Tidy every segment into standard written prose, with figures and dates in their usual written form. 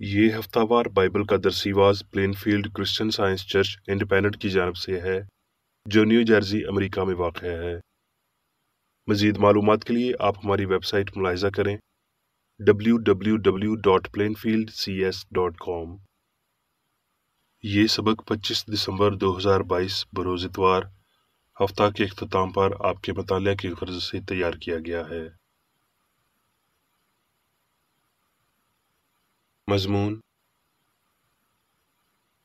یہ ہفتہ وار بائبل کا درسیواز Plainfield Christian Science Church Independent کی جانب سے ہے جو نیو جرسی امریکہ میں واقع ہے۔ مزید معلومات کے لیے آپ ہماری ویب سائٹ ملاحظہ کریں www.plainfieldcs.com۔ یہ سبق 25 دسمبر 2022 بروز اتوار ہفتہ کے اختتام پر آپ کے مطالعہ کی غرض سے تیار کیا گیا ہے۔ مضمون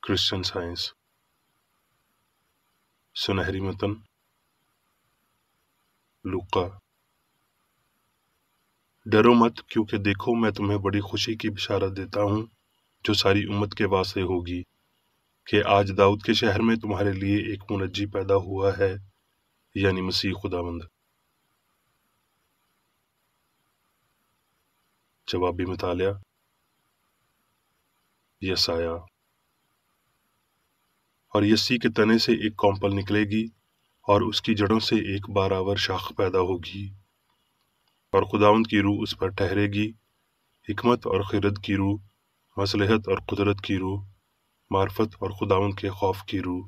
کرسچن سائنس، سنہری متن لوقا۔ ڈرو مت، کیونکہ دیکھو میں تمہیں بڑی خوشی کی بشارت دیتا ہوں جو ساری امت کے واسطے ہوگی کہ آج داؤد کے شہر میں تمہارے لیے ایک منجی پیدا ہوا ہے، یعنی مسیح خداوند۔ جوابی مطالعہ۔ یسایا۔ اور یسی کے تنے سے ایک کونپل نکلے گی اور اس کی جڑوں سے ایک بارآور شاخ پیدا ہوگی، اور خداوند کی روح اس پر ٹھہرے گی، حکمت اور خرد کی روح، مصلحت اور قدرت کی روح، معرفت اور خداوند کے خوف کی روح۔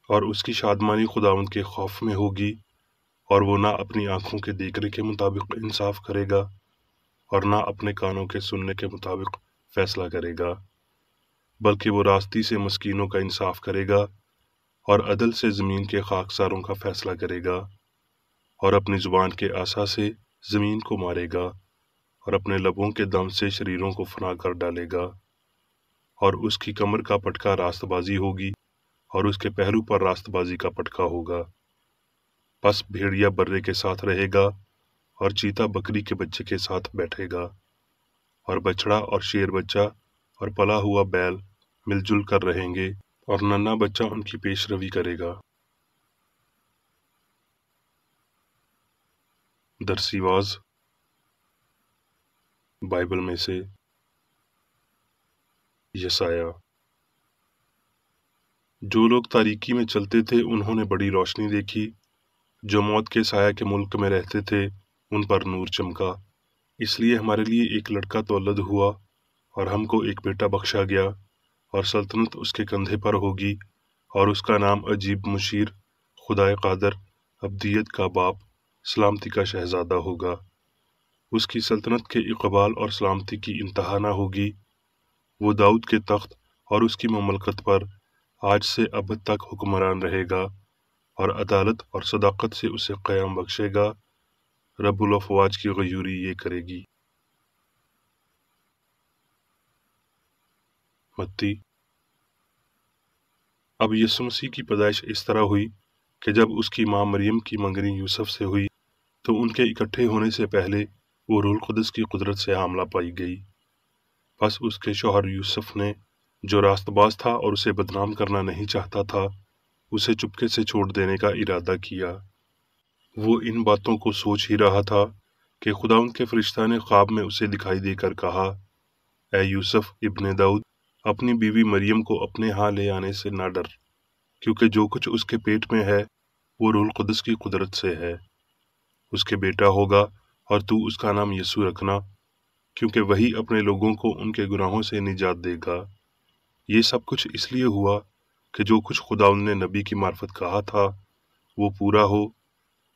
اور اس کی شادمانی خداوند کے خوف میں ہوگی، اور وہ نہ اپنی آنکھوں کے دیکھنے کے مطابق انصاف کرے گا اور نہ اپنے کانوں کے سننے کے مطابق فیصلہ کرے گا، بلکہ وہ راستی سے مسکینوں کا انصاف کرے گا اور عدل سے زمین کے خاکساروں کا فیصلہ کرے گا، اور اپنی زبان کے عصا سے زمین کو مارے گا اور اپنے لبوں کے دم سے شریروں کو فنا کر ڈالے گا۔ اور اس کی کمر کا پٹکا راست بازی ہوگی اور اس کے پہلو پر راست بازی کا پٹکا ہوگا۔ پس بھیڑیا برے کے ساتھ رہے گا اور چیتا بکری کے بچے کے ساتھ بیٹھے گا، اور بچڑا اور شیر بچہ اور پلا ہوا بیل مل جل کر رہیں گے، اور ننھا بچہ ان کی پیش روی کرے گا۔ درسیواز بائبل میں سے یسایا۔ جو لوگ تاریکی میں چلتے تھے انہوں نے بڑی روشنی دیکھی، جو موت کے سایہ کے ملک میں رہتے تھے ان پر نور چمکا۔ اس لیے ہمارے لیے ایک لڑکا تولد ہوا اور ہم کو ایک بیٹا بخشا گیا، اور سلطنت اس کے کندھے پر ہوگی، اور اس کا نام عجیب مشیر، خدائے قادر، ابدیت کا باپ، سلامتی کا شہزادہ ہوگا۔ اس کی سلطنت کے اقبال اور سلامتی کی انتہا نہ ہوگی۔ وہ داؤد کے تخت اور اس کی مملکت پر آج سے ابد تک حکمران رہے گا، اور عدالت اور صداقت سے اسے قیام بخشے گا۔ رب الافواج کی غیوری یہ کرے گی۔ متی۔ اب یسوع مسیح کی پیدائش اس طرح ہوئی کہ جب اس کی ماں مریم کی منگنی یوسف سے ہوئی تو ان کے اکٹھے ہونے سے پہلے وہ روح القدس کی قدرت سے حاملہ پائی گئی۔ پس اس کے شوہر یوسف نے، جو راست باز تھا اور اسے بدنام کرنا نہیں چاہتا تھا، اسے چپکے سے چھوڑ دینے کا ارادہ کیا۔ وہ ان باتوں کو سوچ ہی رہا تھا کہ خداوند کے فرشتہ نے خواب میں اسے دکھائی دے کر کہا، اے یوسف ابن داؤد، اپنی بیوی مریم کو اپنے ہاں لے آنے سے نہ ڈر، کیونکہ جو کچھ اس کے پیٹ میں ہے وہ روح القدس کی قدرت سے ہے۔ اس کے بیٹا ہوگا اور تو اس کا نام یسوع رکھنا، کیونکہ وہی اپنے لوگوں کو ان کے گناہوں سے نجات دے گا۔ یہ سب کچھ اس لیے ہوا کہ جو کچھ خداوند نے نبی کی معرفت کہا تھا وہ پورا ہو،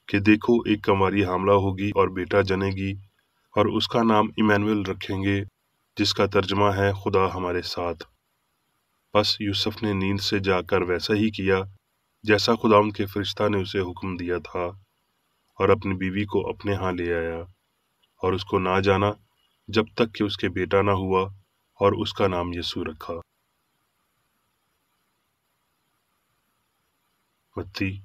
کہ دیکھو ایک کنواری حاملہ ہوگی اور بیٹا جنے گی، اور اس کا نام ایمانویل رکھیں گے، جس کا ترجمہ ہے خدا ہمارے ساتھ۔ پس یوسف نے نیند سے جاگ کر ویسا ہی کیا جیسا خداوند کے فرشتہ نے اسے حکم دیا تھا، اور اپنی بیوی کو اپنے ہاں لے آیا، اور اس کو نہ جانا جب تک کہ اس کے بیٹا نہ ہوا، اور اس کا نام یسوع رکھا۔ متی۔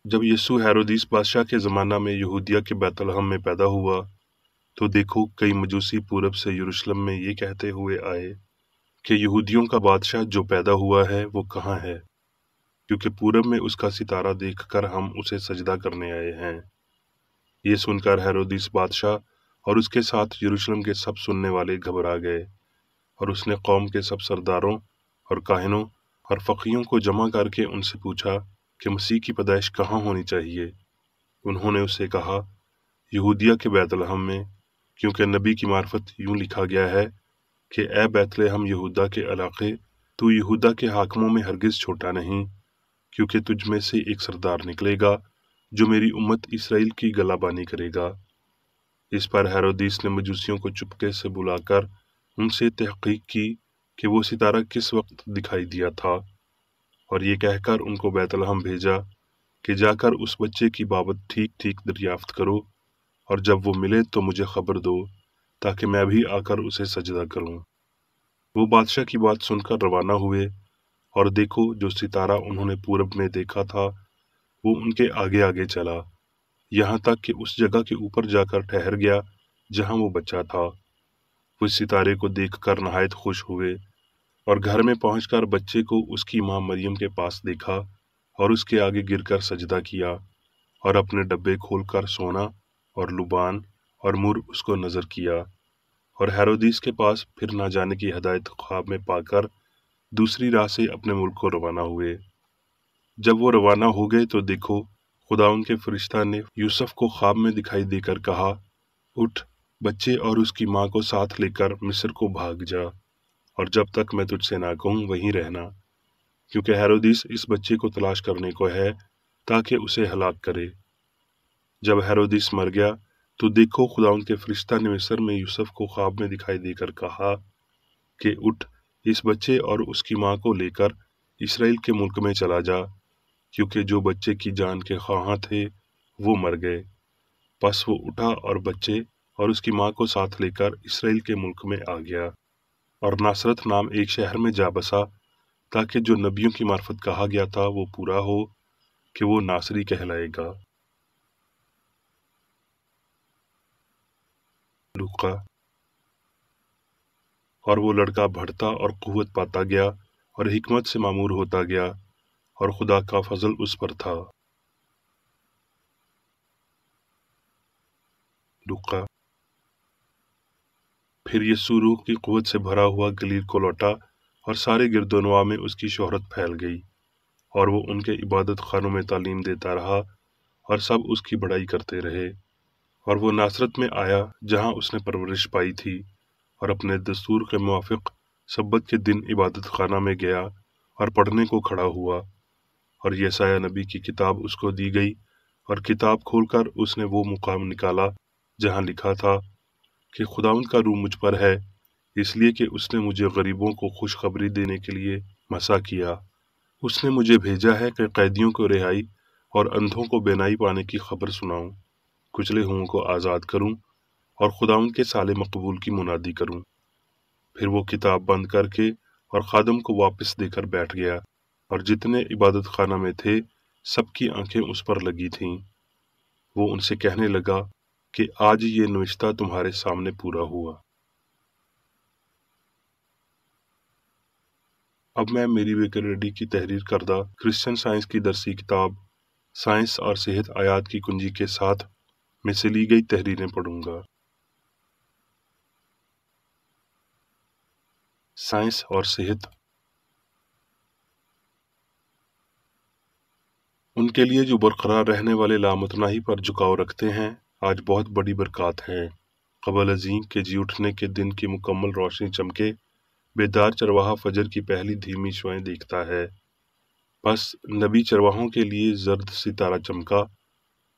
جب یسوع ہیرودیس بادشاہ کے زمانہ میں یہودیہ کے بیت لحم میں پیدا ہوا تو دیکھو کئی مجوسی پورب سے یروشلم میں یہ کہتے ہوئے آئے کہ یہودیوں کا بادشاہ جو پیدا ہوا ہے وہ کہاں ہے، کیونکہ پورب میں اس کا ستارہ دیکھ کر ہم اسے سجدہ کرنے آئے ہیں۔ یہ سن کر ہیرودیس بادشاہ اور اس کے ساتھ یروشلم کے سب سننے والے گھبرا گئے، اور اس نے قوم کے سب سرداروں اور کاہنوں اور فقیہوں کو جمع کر کے ان سے پوچھا کہ مسیح کی پیدائش کہاں ہونی چاہیے۔ انہوں نے اسے کہا، یہودیہ کے بیت لحم میں، کیونکہ نبی کی معرفت یوں لکھا گیا ہے کہ اے بیتلہم یہودا کے علاقے، تو یہودا کے حاکموں میں ہرگز چھوٹا نہیں، کیونکہ تجھ میں سے ایک سردار نکلے گا جو میری امت اسرائیل کی گلہ بانی کرے گا۔ اس پر ہیرودیس نے مجوسیوں کو چپکے سے بلا کر ان سے تحقیق کی کہ وہ ستارہ کس وقت دکھائی دیا تھا، اور یہ کہہ کر ان کو بیت لحم بھیجا کہ جا کر اس بچے کی بابت ٹھیک ٹھیک دریافت کرو، اور جب وہ ملے تو مجھے خبر دو تاکہ میں بھی آ کر اسے سجدہ کروں۔ وہ بادشاہ کی بات سن کر روانہ ہوئے، اور دیکھو جو ستارہ انہوں نے پورب میں دیکھا تھا وہ ان کے آگے آگے چلا، یہاں تک کہ اس جگہ کے اوپر جا کر ٹھہر گیا جہاں وہ بچہ تھا۔ وہ اس ستارے کو دیکھ کر نہایت خوش ہوئے، اور گھر میں پہنچ کر بچے کو اس کی ماں مریم کے پاس دیکھا، اور اس کے آگے گر کر سجدہ کیا، اور اپنے ڈبے کھول کر سونا اور لبان اور مر اس کو نظر کیا، اور ہیرودیس کے پاس پھر نہ جانے کی ہدایت خواب میں پا کر دوسری راہ سے اپنے ملک کو روانہ ہوئے۔ جب وہ روانہ ہو گئے تو دیکھو خداوند کے فرشتہ نے یوسف کو خواب میں دکھائی دے کر کہا، اٹھ، بچے اور اس کی ماں کو ساتھ لے کر مصر کو بھاگ جا، اور جب تک میں تجھ سے نہ کہوں وہیں رہنا، کیونکہ ہیرودیس اس بچے کو تلاش کرنے کو ہے تاکہ اسے ہلاک کرے۔ جب ہیرودیس مر گیا تو دیکھو خداوند کے فرشتہ نے مصر میں یوسف کو خواب میں دکھائی دے کر کہا کہ اٹھ، اس بچے اور اس کی ماں کو لے کر اسرائیل کے ملک میں چلا جا، کیونکہ جو بچے کی جان کے خواہاں تھے وہ مر گئے۔ پس وہ اٹھا اور بچے اور اس کی ماں کو ساتھ لے کر اسرائیل کے ملک میں آ گیا، اور ناصرت نام ایک شہر میں جا بسا، تاکہ جو نبیوں کی معرفت کہا گیا تھا وہ پورا ہو کہ وہ ناصری کہلائے گا۔ لوقا۔ اور وہ لڑکا بڑھتا اور قوت پاتا گیا اور حکمت سے معمور ہوتا گیا، اور خدا کا فضل اس پر تھا۔ لوقا۔ پھر یسوع روح کی قوت سے بھرا ہوا گلیل کو لوٹا، اور سارے گرد و نواح میں اس کی شہرت پھیل گئی، اور وہ ان کے عبادت خانوں میں تعلیم دیتا رہا، اور سب اس کی بڑائی کرتے رہے۔ اور وہ ناصرت میں آیا جہاں اس نے پرورش پائی تھی، اور اپنے دستور کے موافق سبت کے دن عبادت خانہ میں گیا اور پڑھنے کو کھڑا ہوا، اور یسایہ نبی کی کتاب اس کو دی گئی، اور کتاب کھول کر اس نے وہ مقام نکالا جہاں لکھا تھا کہ خداوند کا روح مجھ پر ہے، اس لیے کہ اس نے مجھے غریبوں کو خوشخبری دینے کے لیے مسا کیا۔ اس نے مجھے بھیجا ہے کہ قیدیوں کو رہائی اور اندھوں کو بینائی پانے کی خبر سناؤں، کچلے ہوئوں کو آزاد کروں، اور خداوند کے سال مقبول کی منادی کروں۔ پھر وہ کتاب بند کر کے اور خادم کو واپس دے کر بیٹھ گیا، اور جتنے عبادت خانہ میں تھے سب کی آنکھیں اس پر لگی تھیں۔ وہ ان سے کہنے لگا کہ آج یہ نوشتہ تمہارے سامنے پورا ہوا۔ اب میں میری بیکر ریڈی کی تحریر کردہ کرسچن سائنس کی درسی کتاب سائنس اور صحت آیات کی کنجی کے ساتھ میں سے لی گئی تحریریں پڑھوں گا۔ سائنس اور صحت۔ ان کے لیے جو برقرار رہنے والے لامتناہی پر جھکاؤ رکھتے ہیں آج بہت بڑی برکات ہیں۔ قبل ازیں کہ جی اٹھنے کے دن کی مکمل روشنی چمکے، بیدار چرواہا فجر کی پہلی دھیمی شعاعیں دیکھتا ہے۔ بس نبی چرواہوں کے لیے زرد ستارہ چمکا،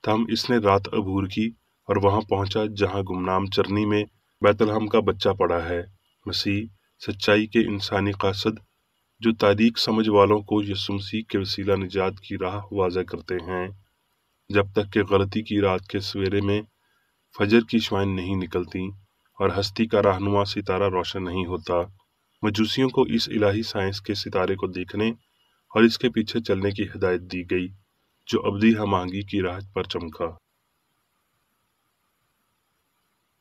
تاہم اس نے رات عبور کی اور وہاں پہنچا جہاں گمنام چرنی میں بیت لحم کا بچہ پڑا ہے۔ مسیح سچائی کے انسانی قاصد جو تاریخ سمجھ والوں کو یسوع مسیح کے وسیلہ نجات کی راہ واضح کرتے ہیں، جب تک کہ غلطی کی رات کے سویرے میں فجر کی شعاعیں نہیں نکلتی اور ہستی کا رہنما ستارہ روشن نہیں ہوتا۔ مجوسیوں کو اس الہی سائنس کے ستارے کو دیکھنے اور اس کے پیچھے چلنے کی ہدایت دی گئی جو ابدی ہم آہنگی کی راہ پر چمکا۔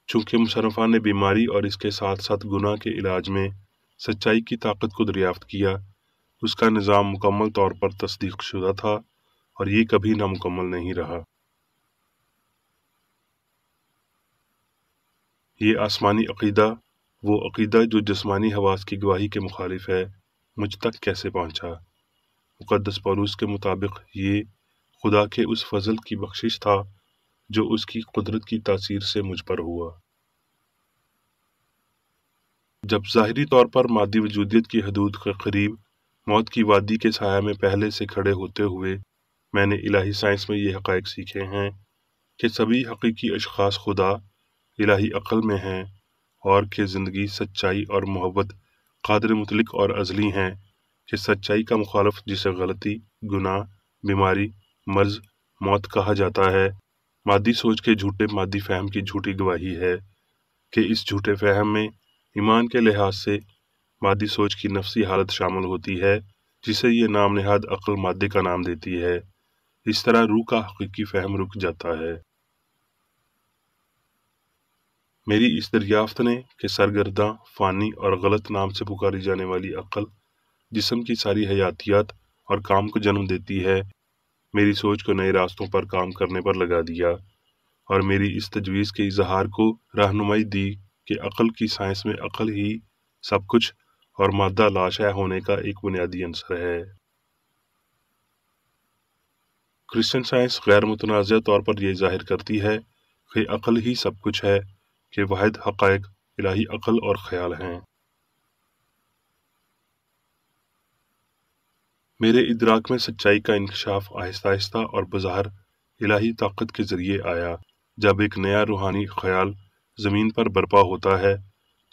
چونکہ مصنفان نے بیماری اور اس کے ساتھ ساتھ گناہ کے علاج میں سچائی کی طاقت کو دریافت کیا، اس کا نظام مکمل طور پر تصدیق شدہ تھا اور یہ کبھی نامکمل نہیں رہا۔ یہ آسمانی عقیدہ، وہ عقیدہ جو جسمانی حواس کی گواہی کے مخالف ہے، مجھ تک کیسے پہنچا؟ مقدس پولس کے مطابق یہ خدا کے اس فضل کی بخشش تھا جو اس کی قدرت کی تاثیر سے مجھ پر ہوا۔ جب ظاہری طور پر مادی وجودیت کی حدود کے قریب موت کی وادی کے سایہ میں پہلے سے کھڑے ہوتے ہوئے میں نے الہی سائنس میں یہ حقائق سیکھے ہیں کہ سبھی حقیقی اشخاص خدا الہی عقل میں ہیں، اور کہ زندگی، سچائی اور محبت قادر مطلق اور ازلی ہیں، کہ سچائی کا مخالف جسے غلطی، گناہ، بیماری، مرض، موت کہا جاتا ہے، مادی سوچ کے جھوٹے مادی فہم کی جھوٹی گواہی ہے، کہ اس جھوٹے فہم میں ایمان کے لحاظ سے مادی سوچ کی نفسی حالت شامل ہوتی ہے جسے یہ نام نہاد عقل مادے کا نام دیتی ہے۔ اس طرح روح کا حقیقی فہم رک جاتا ہے۔ میری اس دریافت نے کہ سرگرداں، فانی اور غلط نام سے پکاری جانے والی عقل جسم کی ساری حیاتیات اور کام کو جنم دیتی ہے، میری سوچ کو نئے راستوں پر کام کرنے پر لگا دیا، اور میری اس تجویز کے اظہار کو رہنمائی دی کہ عقل کی سائنس میں عقل ہی سب کچھ اور مادہ لاشع ہونے کا ایک بنیادی عنصر ہے۔ کرسچن سائنس غیر متنازع طور پر یہ ظاہر کرتی ہے کہ عقل ہی سب کچھ ہے، کہ واحد حقائق الہی عقل اور خیال ہیں۔ میرے ادراک میں سچائی کا انکشاف آہستہ آہستہ اور بظاہر الہی طاقت کے ذریعے آیا۔ جب ایک نیا روحانی خیال زمین پر برپا ہوتا ہے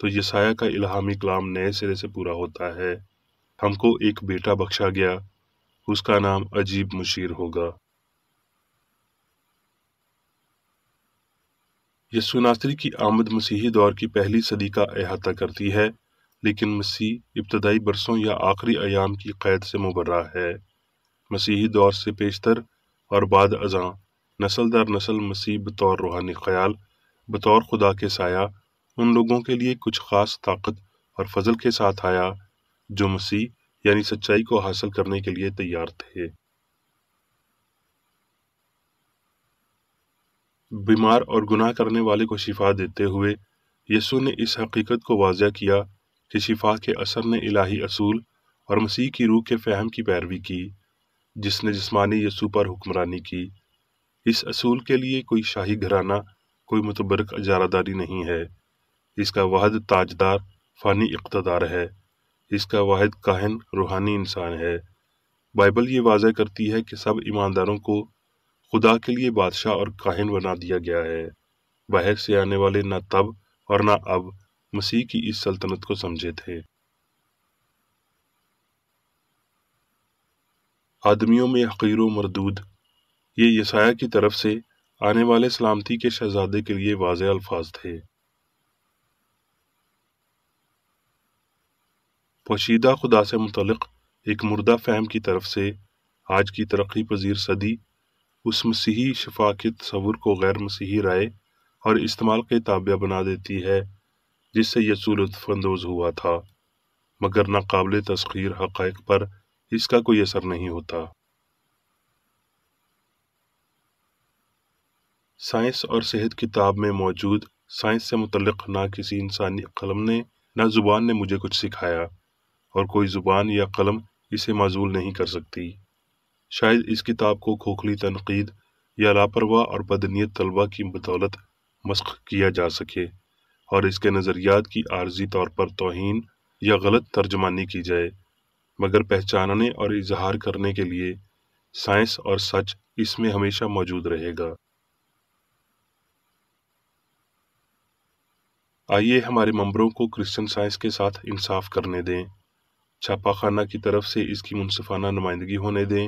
تو یسایہ کا الہامی کلام نئے سرے سے پورا ہوتا ہے۔ ہم کو ایک بیٹا بخشا گیا، اس کا نام عجیب مشیر ہوگا۔ یسوع ناصری کی آمد مسیحی دور کی پہلی صدی کا احاطہ کرتی ہے، لیکن مسیح ابتدائی برسوں یا آخری ایام کی قید سے مبرہ ہے۔ مسیحی دور سے پیشتر اور بعد ازاں نسل در نسل مسیح بطور روحانی خیال، بطور خدا کے سایہ، ان لوگوں کے لیے کچھ خاص طاقت اور فضل کے ساتھ آیا جو مسیح یعنی سچائی کو حاصل کرنے کے لیے تیار تھے۔ بیمار اور گناہ کرنے والے کو شفا دیتے ہوئے یسوع نے اس حقیقت کو واضح کیا کہ شفا کے اثر نے الہی اصول اور مسیح کی روح کے فہم کی پیروی کی، جس نے جسمانی یسوع پر حکمرانی کی۔ اس اصول کے لیے کوئی شاہی گھرانہ، کوئی متبرک اجارہ داری نہیں ہے۔ اس کا واحد تاجدار فانی اقتدار ہے، اس کا واحد کاہن روحانی انسان ہے۔ بائبل یہ واضح کرتی ہے کہ سب ایمانداروں کو خدا کے لیے بادشاہ اور کاہن بنا دیا گیا ہے۔ باہر سے آنے والے نہ تب اور نہ اب مسیح کی اس سلطنت کو سمجھے تھے۔ آدمیوں میں حقیر و مردود، یہ یسایہ کی طرف سے آنے والے سلامتی کے شہزادے کے لیے واضح الفاظ تھے۔ پوشیدہ خدا سے متعلق ایک مردہ فہم کی طرف سے آج کی ترقی پذیر صدی اس مسیحی شفا کے تصور کو غیر مسیحی رائے اور استعمال کے تابع بنا دیتی ہے جس سے یسوع لطف اندوز ہوا تھا، مگر ناقابل تسخیر حقائق پر اس کا کوئی اثر نہیں ہوتا۔ سائنس اور صحت کتاب میں موجود سائنس سے متعلق نہ کسی انسانی قلم نے نہ زبان نے مجھے کچھ سکھایا، اور کوئی زبان یا قلم اسے معزول نہیں کر سکتی۔ شاید اس کتاب کو کھوکھلی تنقید یا لاپرواہ اور بدنیت طلبہ کی بدولت مسخ کیا جا سکے، اور اس کے نظریات کی عارضی طور پر توہین یا غلط ترجمانی کی جائے، مگر پہچاننے اور اظہار کرنے کے لیے سائنس اور سچ اس میں ہمیشہ موجود رہے گا۔ آئیے ہمارے ممبروں کو کرسچن سائنس کے ساتھ انصاف کرنے دیں، چھاپا خانہ کی طرف سے اس کی منصفانہ نمائندگی ہونے دیں،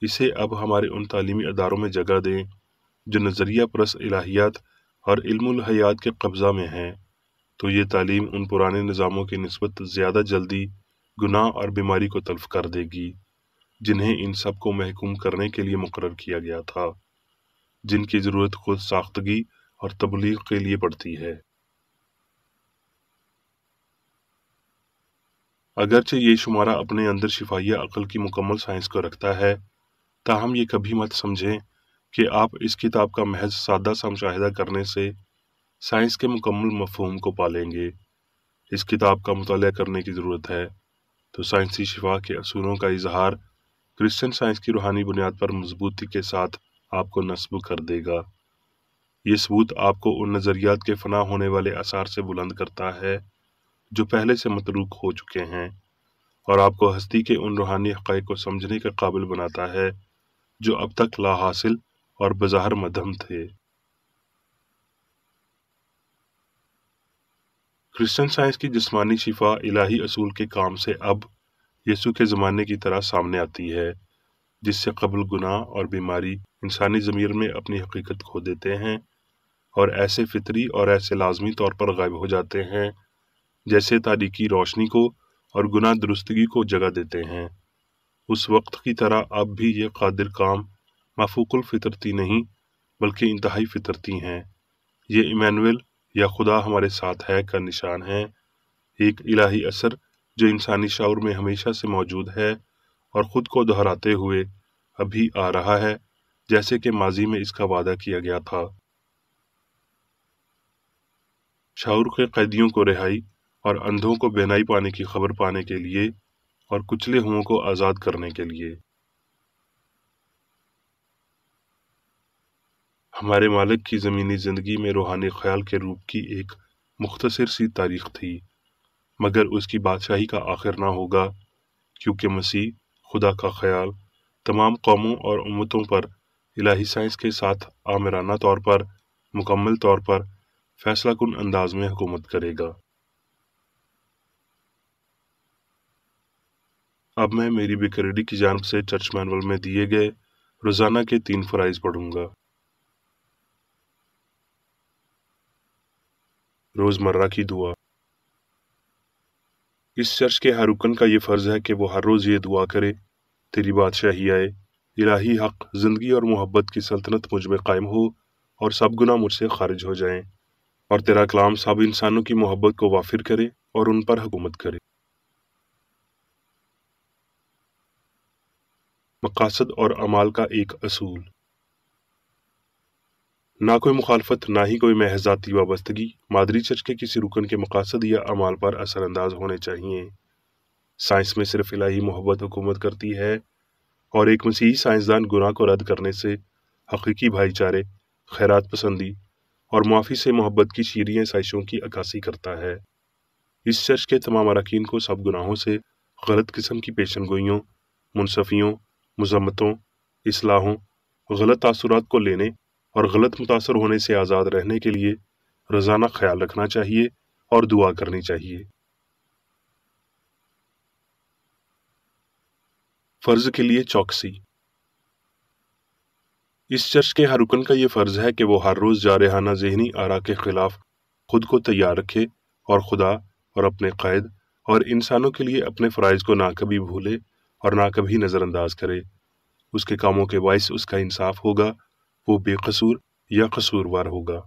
اسے اب ہمارے ان تعلیمی اداروں میں جگہ دیں جو نظریہ پرست الہیات اور علم الحیات کے قبضہ میں ہیں، تو یہ تعلیم ان پرانے نظاموں کی نسبت زیادہ جلدی گناہ اور بیماری کو تلف کر دے گی جنہیں ان سب کو محکوم کرنے کے لیے مقرر کیا گیا تھا، جن کی ضرورت خود ساختگی اور تبلیغ کے لیے پڑتی ہے۔ اگرچہ یہ شمارہ اپنے اندر شفائیہ عقل کی مکمل سائنس کو رکھتا ہے، تاہم یہ کبھی مت سمجھیں کہ آپ اس کتاب کا محض سادہ سا مشاہدہ کرنے سے سائنس کے مکمل مفہوم کو پالیں گے۔ اس کتاب کا مطالعہ کرنے کی ضرورت ہے تو سائنسی شفا کے اصولوں کا اظہار کرسچن سائنس کی روحانی بنیاد پر مضبوطی کے ساتھ آپ کو نصب کر دے گا۔ یہ ثبوت آپ کو ان نظریات کے فنا ہونے والے آثار سے بلند کرتا ہے جو پہلے سے متروک ہو چکے ہیں، اور آپ کو ہستی کے ان روحانی حقائق کو سمجھنے کے قابل بناتا ہے جو اب تک لا حاصل اور بظاہر مدھم تھے۔ کرسچن سائنس کی جسمانی شفا الہی اصول کے کام سے اب یسوع کے زمانے کی طرح سامنے آتی ہے، جس سے قبل گناہ اور بیماری انسانی ضمیر میں اپنی حقیقت کھو دیتے ہیں اور ایسے فطری اور ایسے لازمی طور پر غائب ہو جاتے ہیں جیسے تاریکی روشنی کو اور گناہ درستگی کو جگہ دیتے ہیں۔ اس وقت کی طرح اب بھی یہ قادر کام مافوق الفطرتی نہیں بلکہ انتہائی فطرتی ہیں۔ یہ ایمانویل یا خدا ہمارے ساتھ ہے کا نشان ہے، ایک الہی اثر جو انسانی شعور میں ہمیشہ سے موجود ہے اور خود کو دہراتے ہوئے ابھی آ رہا ہے، جیسے کہ ماضی میں اس کا وعدہ کیا گیا تھا۔ شعور کے قیدیوں کو رہائی اور اندھوں کو بینائی پانے کی خبر پانے کے لیے اور کچلے ہوئوں کو آزاد کرنے کے لیے۔ ہمارے مالک کی زمینی زندگی میں روحانی خیال کے روپ کی ایک مختصر سی تاریخ تھی، مگر اس کی بادشاہی کا آخر نہ ہوگا، کیونکہ مسیح خدا کا خیال تمام قوموں اور امتوں پر الہی سائنس کے ساتھ آمرانہ طور پر مکمل طور پر فیصلہ کن انداز میں حکومت کرے گا۔ اب میں میری بیکریڈی کی جانب سے چرچ مینول میں دیے گئے روزانہ کے 3 فرائض پڑھوں گا۔ روزمرہ کی دعا۔ اس چرچ کے ہر رکن کا یہ فرض ہے کہ وہ ہر روز یہ دعا کرے: تیری بادشاہی آئے، الہی حق، زندگی اور محبت کی سلطنت مجھ میں قائم ہو اور سب گناہ مجھ سے خارج ہو جائیں، اور تیرا کلام سب انسانوں کی محبت کو وافر کرے اور ان پر حکومت کرے۔ مقاصد اور اعمال کا ایک اصول۔ نہ کوئی مخالفت، نہ ہی کوئی محض ذاتی وابستگی مادری چرچ کے کسی رکن کے مقاصد یا اعمال پر اثر انداز ہونے چاہیے۔ سائنس میں صرف الہی محبت حکومت کرتی ہے، اور ایک مسیحی سائنسدان گناہ کو رد کرنے سے حقیقی بھائی چارے، خیرات پسندی اور معافی سے محبت کی شیریں سائشوں کی عکاسی کرتا ہے۔ اس چرچ کے تمام اراکین کو سب گناہوں سے، غلط قسم کی پیشن گوئیوں، منصفیوں، مذمتوں، اصلاحوں، غلط تاثرات کو لینے اور غلط متاثر ہونے سے آزاد رہنے کے لیے روزانہ خیال رکھنا چاہیے اور دعا کرنی چاہیے۔ فرض کے لیے چوکسی۔ اس چرچ کے ہر رکن کا یہ فرض ہے کہ وہ ہر روز جارحانہ ذہنی آرا کے خلاف خود کو تیار رکھے اور خدا اور اپنے قائد اور انسانوں کے لیے اپنے فرائض کو نہ کبھی بھولے اور نہ کبھی نظر انداز کرے۔ اس کے کاموں کے باعث اس کا انصاف ہوگا، وہ بے قصور یا قصوروار ہوگا۔